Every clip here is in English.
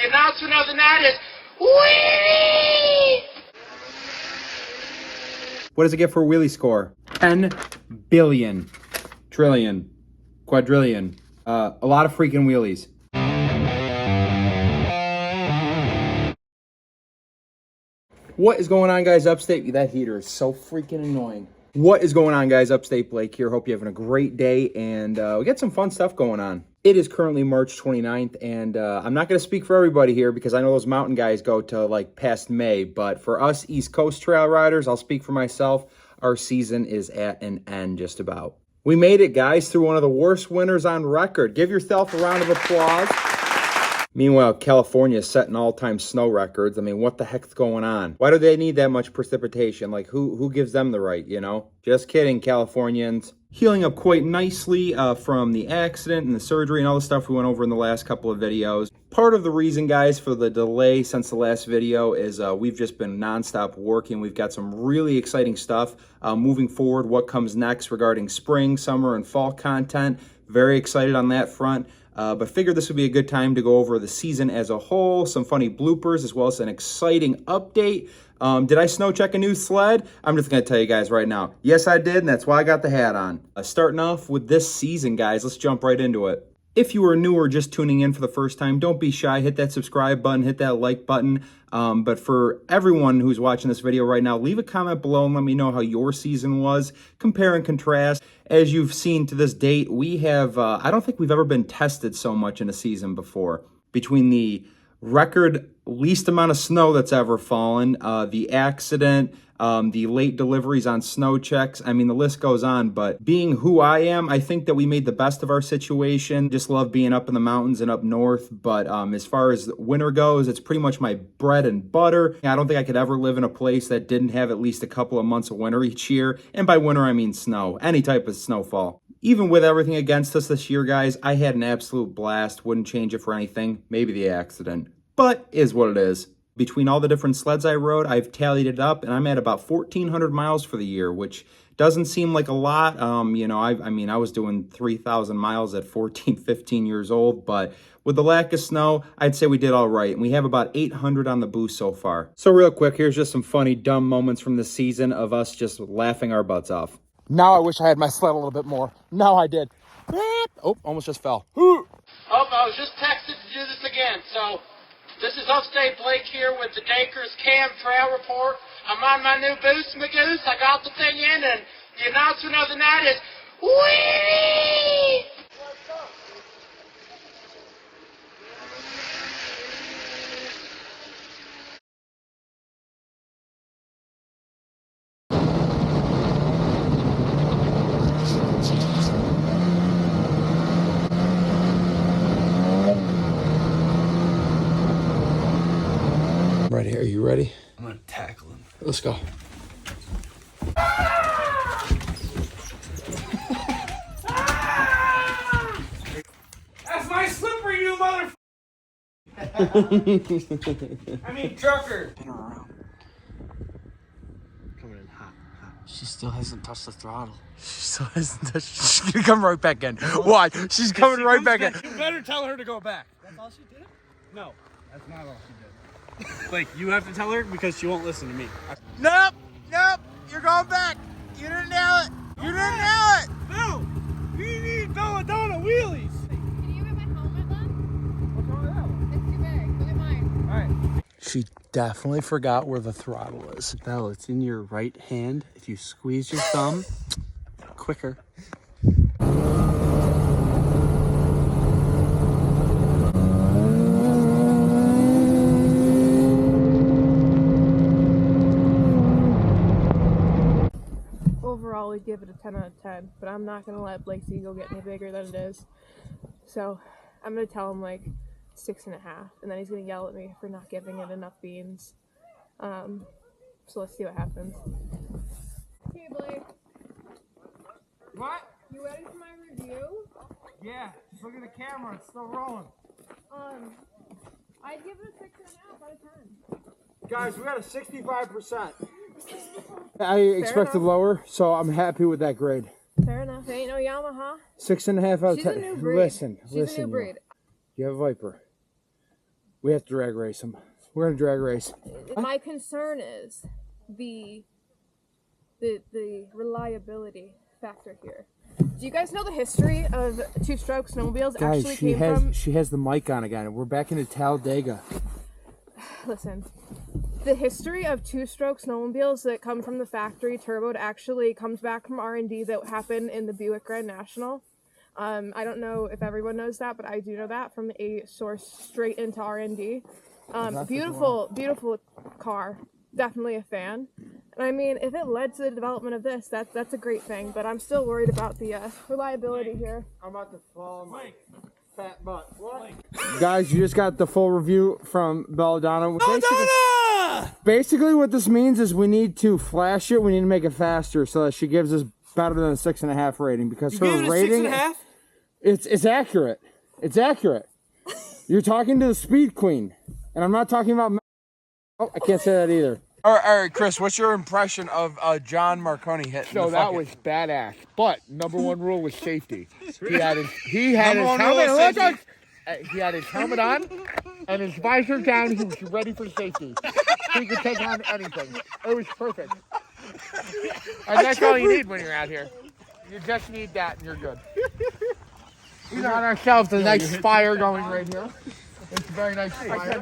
the announcement of the night is wheelie! What does it get for a wheelie score? 10 billion, trillion, quadrillion. A lot of freaking wheelies. What is going on, guys? Upstate, that heater is so freaking annoying. What is going on, guys? Upstate Blake here. Hope you're having a great day, and we got some fun stuff going on. It is currently March 29th, and I'm not going to speak for everybody here because I know those mountain guys go to like past May, but for us East Coast trail riders, I'll speak for myself. Our season is at an end just about. We made it, guys, through one of the worst winters on record. Give yourself a round of applause. Meanwhile, California is setting all-time snow records. I mean, what the heck's going on? Why do they need that much precipitation? Like, who gives them the right, you know? Just kidding, Californians. Healing up quite nicely from the accident and the surgery and all the stuff we went over in the last couple of videos. Part of the reason, guys, for the delay since the last video is we've just been nonstop working. We've got some really exciting stuff moving forward. What comes next regarding spring, summer, and fall content. Very excited on that front. But figured this would be a good time to go over the season as a whole, some funny bloopers, as well as an exciting update. Did I snow check a new sled? I'm just going to tell you guys right now. Yes, I did, and that's why I got the hat on. Starting off with this season, guys, let's jump right into it. If you are new or just tuning in for the first time, don't be shy. Hit that subscribe button, hit that like button. But for everyone who's watching this video right now, leave a comment below and let me know how your season was. Compare and contrast. As you've seen to this date, we have, I don't think we've ever been tested so much in a season before. Between the record least amount of snow that's ever fallen, the accident, the late deliveries on snow checks. I mean, the list goes on, but being who I am, I think that we made the best of our situation. Just love being up in the mountains and up north. But as far as winter goes, it's pretty much my bread and butter. I don't think I could ever live in a place that didn't have at least a couple of months of winter each year. And by winter, I mean snow, any type of snowfall. Even with everything against us this year, guys, I had an absolute blast. Wouldn't change it for anything. Maybe the accident, but is what it is. Between all the different sleds I rode, I've tallied it up, and I'm at about 1,400 miles for the year, which doesn't seem like a lot. You know, I mean, I was doing 3,000 miles at 14, 15 years old, but with the lack of snow, I'd say we did all right, and we have about 800 on the boost so far. So real quick, here's just some funny, dumb moments from the season of us just laughing our butts off. Now I wish I had my sled a little bit more. Now I did. Oh, almost just fell. Oh, I was just texted to do this again, so... This is Upstate Blake here with the Dakers Cam Trail Report. I'm on my new Boost, my goose. I got the thing in, and the announcement of the night is wheelie! Right here, are you ready? I'm gonna tackle him. Let's go. That's my slipper, you mother. I mean, trucker. Spin her around. Coming in hot. She still hasn't touched the throttle. She still hasn't touched. She's gonna come right back in. Watch. She's coming right back in. You better tell her to go back. That's all she did? No, that's not all she did. Like, you have to tell her because she won't listen to me. Nope. Nope. You're going back. You didn't nail it. You didn't nail it. No, we need belladonna wheelies. Can you get my helmet then? What's wrong with that one? It's too big. Look at mine. All right. She definitely forgot where the throttle is. Belle, it's in your right hand. If you squeeze your thumb, quicker. Overall, we'd give it a 10 out of 10, but I'm not going to let Blake's ego get any bigger than it is. So I'm going to tell him like 6.5, and then he's going to yell at me for not giving it enough beans. So let's see what happens. Okay, Blake. What? You ready for my review? Yeah, just look at the camera. It's still rolling. I'd give it a 6.5 out of 10. Guys, we got a 65%. I expected lower, so I'm happy with that grade. Fair enough. It ain't no Yamaha. 6.5 out of 10. She's a new breed. Listen. She's a new breed. You have a Viper. We have to drag race them. We're gonna drag race. My concern is the reliability factor here. Do you guys know the history of two-stroke snowmobiles? Guys, Actually came from... she has the mic on again. We're back into Talladega. Listen, the history of two-stroke snowmobiles that come from the factory turboed actually comes back from R&D that happened in the Buick Grand National. I don't know if everyone knows that, but I do know that from a source straight into R&D. Beautiful car. Definitely a fan. And I mean, if it led to the development of this, that's a great thing. But I'm still worried about the reliability here. I'm about to fall on my fat butt. What? Guys, you just got the full review from Belladonna. Basically, what this means is we need to flash it. We need to make it faster so that she gives us better than a 6.5 rating because her rating. 6.5? It's accurate. It's accurate. You're talking to the speed queen, and I'm not talking about. Oh, I can't say that either. All right, Chris. What's your impression of John Marconi hitting? So that was badass. But number one rule was safety. He had his helmet on and his visor down. He was ready for safety. He could take on anything. It was perfect. And that's all you need when you're out here. You just need that, and you're good. We got ourselves a nice fire going right here. It's a very nice fire.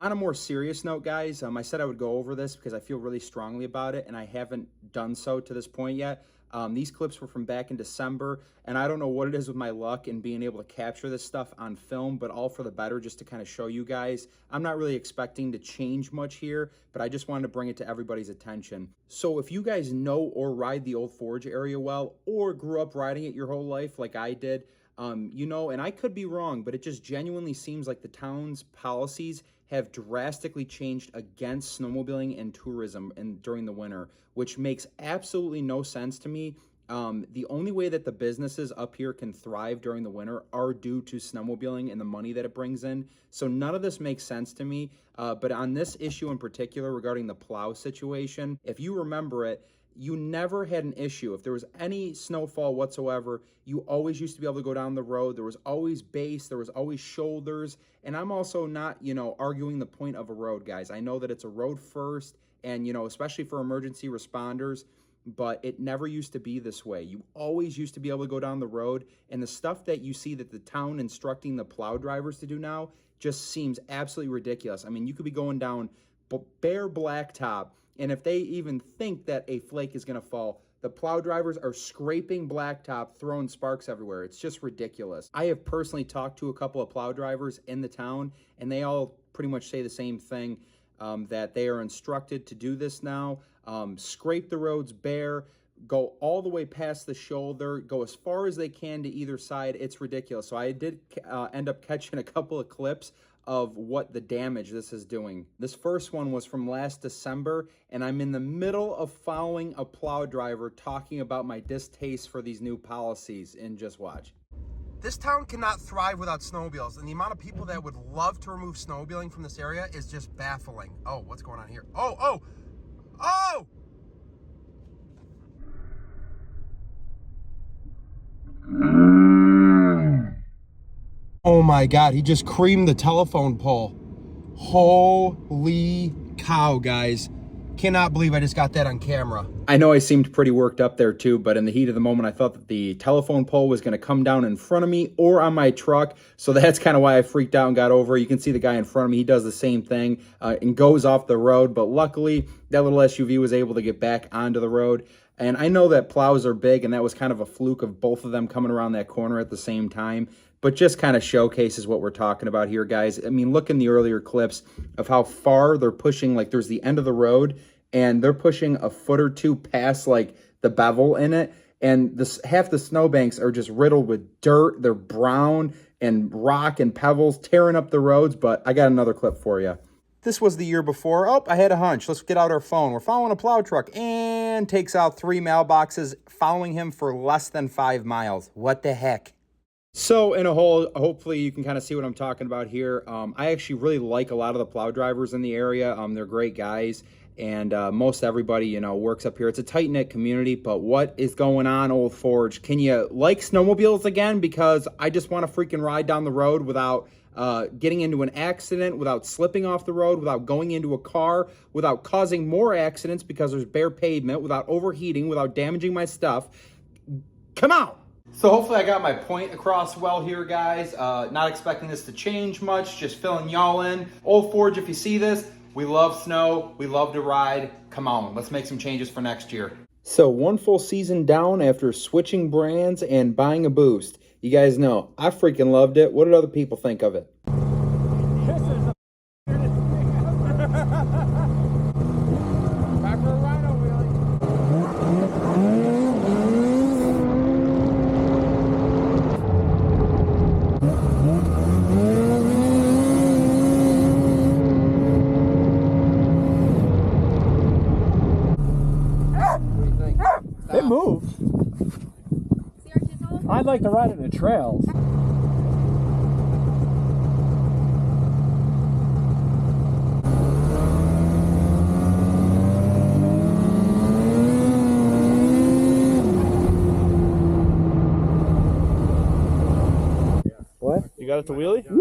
On a more serious note, guys, I said I would go over this because I feel really strongly about it, and I haven't done so to this point yet. These clips were from back in December, and I don't know what it is with my luck and being able to capture this stuff on film, but all for the better just to kind of show you guys. I'm not really expecting to change much here, but I just wanted to bring it to everybody's attention. So if you guys know or ride the Old Forge area well, or grew up riding it your whole life like I did, you know, and I could be wrong, but it just genuinely seems like the town's policies have drastically changed against snowmobiling and tourism during the winter, which makes absolutely no sense to me. The only way that the businesses up here can thrive during the winter are due to snowmobiling and the money that it brings in. So none of this makes sense to me. But on this issue in particular regarding the plow situation, if you remember it, you never had an issue. If there was any snowfall whatsoever, you always used to be able to go down the road. There was always base, there was always shoulders. And I'm also not, you know, arguing the point of a road, guys. I know that it's a road first and, you know, especially for emergency responders, but it never used to be this way. You always used to be able to go down the road, and the stuff that you see that the town instructing the plow drivers to do now just seems absolutely ridiculous. I mean, you could be going down bare blacktop, and if they even think that a flake is going to fall, the plow drivers are scraping blacktop, throwing sparks everywhere. It's just ridiculous. I have personally talked to a couple of plow drivers in the town, and they all pretty much say the same thing, that they are instructed to do this now. Scrape the roads bare, go all the way past the shoulder, go as far as they can to either side. It's ridiculous. So I did end up catching a couple of clips of what the damage this is doing. This first one was from last December, and I'm in the middle of following a plow driver talking about my distaste for these new policies, and just watch. This town cannot thrive without snowmobiles, and the amount of people that would love to remove snowmobiling from this area is just baffling. Oh, what's going on here? Oh! Oh my God, he just creamed the telephone pole. Holy cow, guys. Cannot believe I just got that on camera. I know I seemed pretty worked up there too, but in the heat of the moment, I thought that the telephone pole was going to come down in front of me or on my truck. So that's kind of why I freaked out and got over. You can see the guy in front of me. He does the same thing and goes off the road. But luckily, that little SUV was able to get back onto the road. And I know that plows are big, and that was kind of a fluke of both of them coming around that corner at the same time. But just kind of showcases what we're talking about here, guys. I mean, look in the earlier clips of how far they're pushing. Like, there's the end of the road, and they're pushing a foot or two past, like, the bevel in it. And this, half the snowbanks are just riddled with dirt. They're brown and rock and pebbles tearing up the roads. But I got another clip for you. This was the year before. Oh, I had a hunch. Let's get out our phone. We're following a plow truck, and takes out 3 mailboxes, following him for less than 5 miles. What the heck? So in a whole, hopefully you can kind of see what I'm talking about here. I actually really like a lot of the plow drivers in the area. They're great guys, and most everybody, you know, works up here. It's a tight-knit community, but what is going on, Old Forge? Can you like snowmobiles again? Because I just want to freaking ride down the road without getting into an accident without slipping off the road, without going into a car, without causing more accidents because there's bare pavement, without overheating, without damaging my stuff. Come on! So hopefully I got my point across well here, guys. Not expecting this to change much, just filling y'all in. Old Forge, if you see this, we love snow, we love to ride. Come on, let's make some changes for next year. So 1 full season down after switching brands and buying a Boost. You guys know, I freaking loved it. What did other people think of it? It moved. I'd like to ride in the trails. What? You got it to wheelie? Yeah.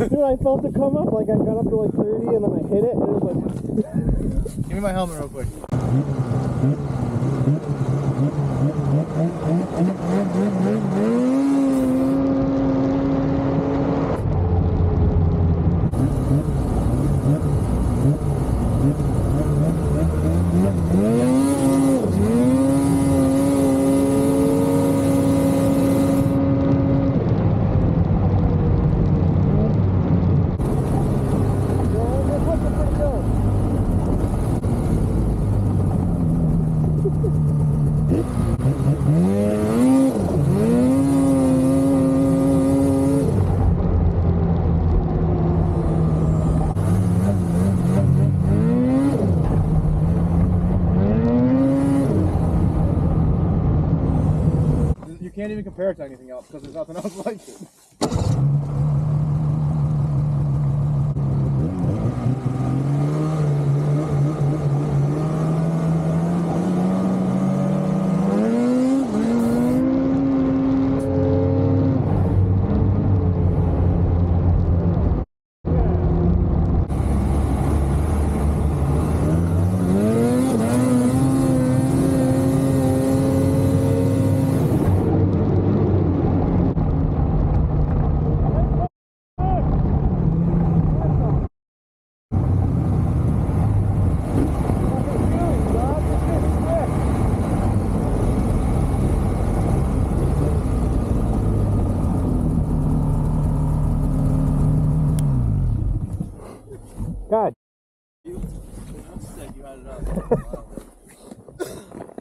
Dude, I felt it come up, like I got up to like 30 and then I hit it and it was like... Give me my helmet real quick. You can't even compare it to anything else because there's nothing else like it. God.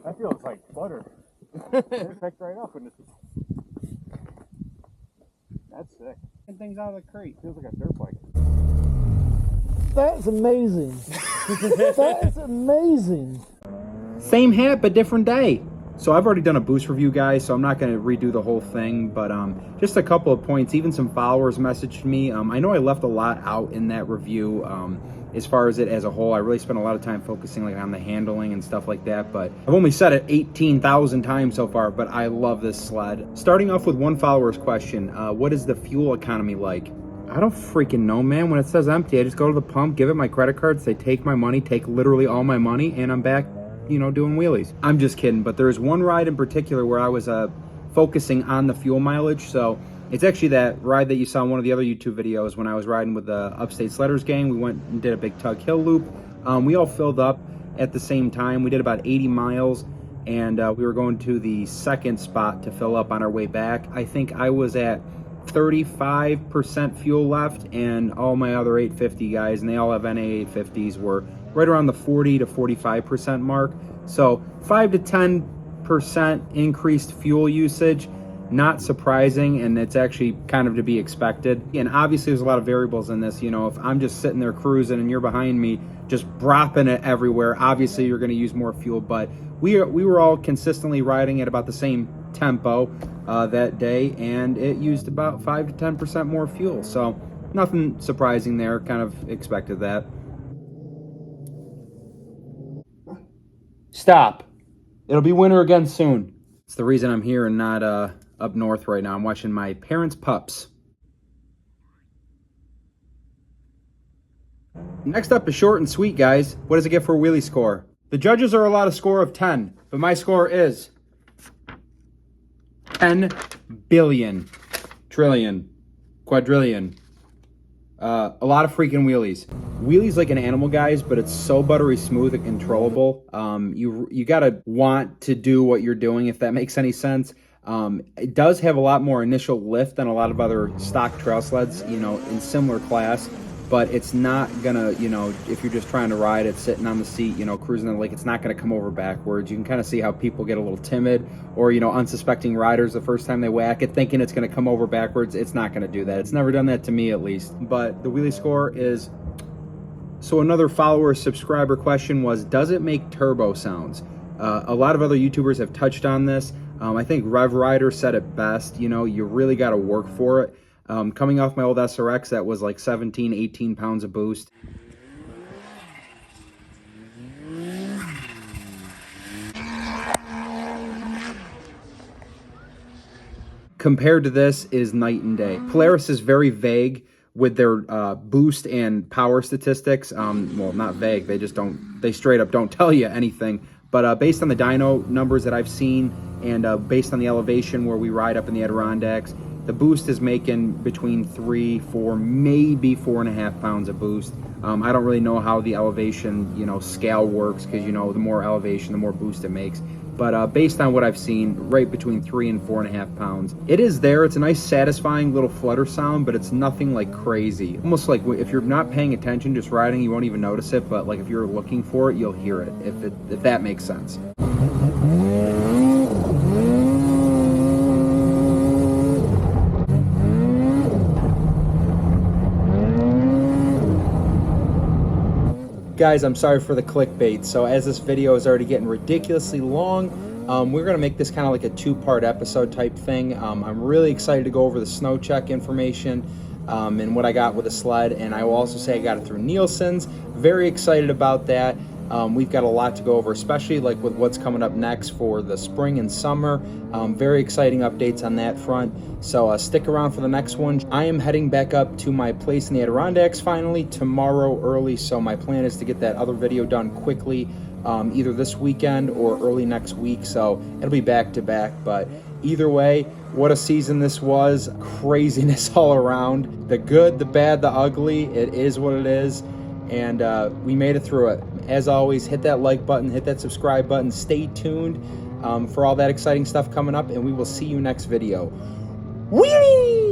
That feels like butter. It picked right up when that's sick. And things out of the crate. Feels like a dirt bike. That's amazing. That's amazing. Same hat, but different day. So I've already done a Boost review, guys, so I'm not going to redo the whole thing, but just a couple of points. Even some followers messaged me. I know I left a lot out in that review as far as it as a whole. I really spent a lot of time focusing like on the handling and stuff like that, but I've only said it 18,000 times so far, but I love this sled. Starting off with one follower's question, what is the fuel economy like? I don't freaking know, man. When it says empty, I just go to the pump, give it my credit card, say take my money, take literally all my money, and I'm back, you know, doing wheelies. I'm just kidding, but there's one ride in particular where I was focusing on the fuel mileage. So it's actually that ride that you saw in one of the other YouTube videos when I was riding with the Upstate Sledders gang. We went and did a big Tug Hill loop. We all filled up at the same time. We did about 80 miles, and we were going to the second spot to fill up on our way back. I think I was at 35% fuel left, and all my other 850 guys, and they all have NA 850s, were right around the 40 to 45% mark. So 5 to 10% increased fuel usage, not surprising, and it's actually kind of to be expected. And obviously there's a lot of variables in this. You know, if I'm just sitting there cruising and you're behind me just dropping it everywhere, obviously you're going to use more fuel. But we were all consistently riding at about the same tempo that day, and it used about 5 to 10% more fuel. So nothing surprising there, kind of expected that. Stop. It'll be winter again soon. It's the reason I'm here and not up north right now. I'm watching my parents' pups. Next up is short and sweet, guys. What does it get for a wheelie score? The judges are allowed a score of 10, but my score is 10 billion, trillion, quadrillion. A lot of freaking wheelies. Wheelies like an animal, guys, but it's so buttery smooth and controllable. You gotta want to do what you're doing, if that makes any sense. It does have a lot more initial lift than a lot of other stock trail sleds, you know, in similar class. But it's not gonna, you know, if you're just trying to ride it, sitting on the seat, you know, cruising the lake, it's not gonna come over backwards. You can kind of see how people get a little timid, or, you know, unsuspecting riders the first time they whack it, thinking it's gonna come over backwards. It's not gonna do that. It's never done that to me, at least. But the wheelie score is... So another follower subscriber question was, does it make turbo sounds? A lot of other YouTubers have touched on this. I think Rev Rider said it best. You know, you really got to work for it. Coming off my old SRX, that was like 17, 18 pounds of boost. Compared to this is night and day. Polaris is very vague with their boost and power statistics. Well, not vague, they straight up don't tell you anything. But based on the dyno numbers that I've seen, and based on the elevation where we ride up in the Adirondacks, the boost is making between 3, 4, maybe 4.5 pounds of boost. I don't really know how the elevation, you know, scale works, because, you know, the more elevation, the more boost it makes. But based on what I've seen, right between 3 and 4.5 pounds. It is there. It's a nice, satisfying little flutter sound, but it's nothing like crazy. Almost like if you're not paying attention, just riding, you won't even notice it. But like if you're looking for it, you'll hear it. If that makes sense. Guys, I'm sorry for the clickbait. So as this video is already getting ridiculously long, we're going to make this kind of like a 2-part episode type thing. I'm really excited to go over the snow check information and what I got with the sled. And I will also say I got it through Nielsen's. Very excited about that. We've got a lot to go over, especially like with what's coming up next for the spring and summer. Very exciting updates on that front. So stick around for the next one. I am heading back up to my place in the Adirondacks finally tomorrow early. So my plan is to get that other video done quickly, either this weekend or early next week. So it'll be back to back. But either way, what a season this was. Craziness all around. The good, the bad, the ugly. It is what it is. And we made it through it. As always, hit that like button, hit that subscribe button. Stay tuned for all that exciting stuff coming up, and we will see you next video. Whee!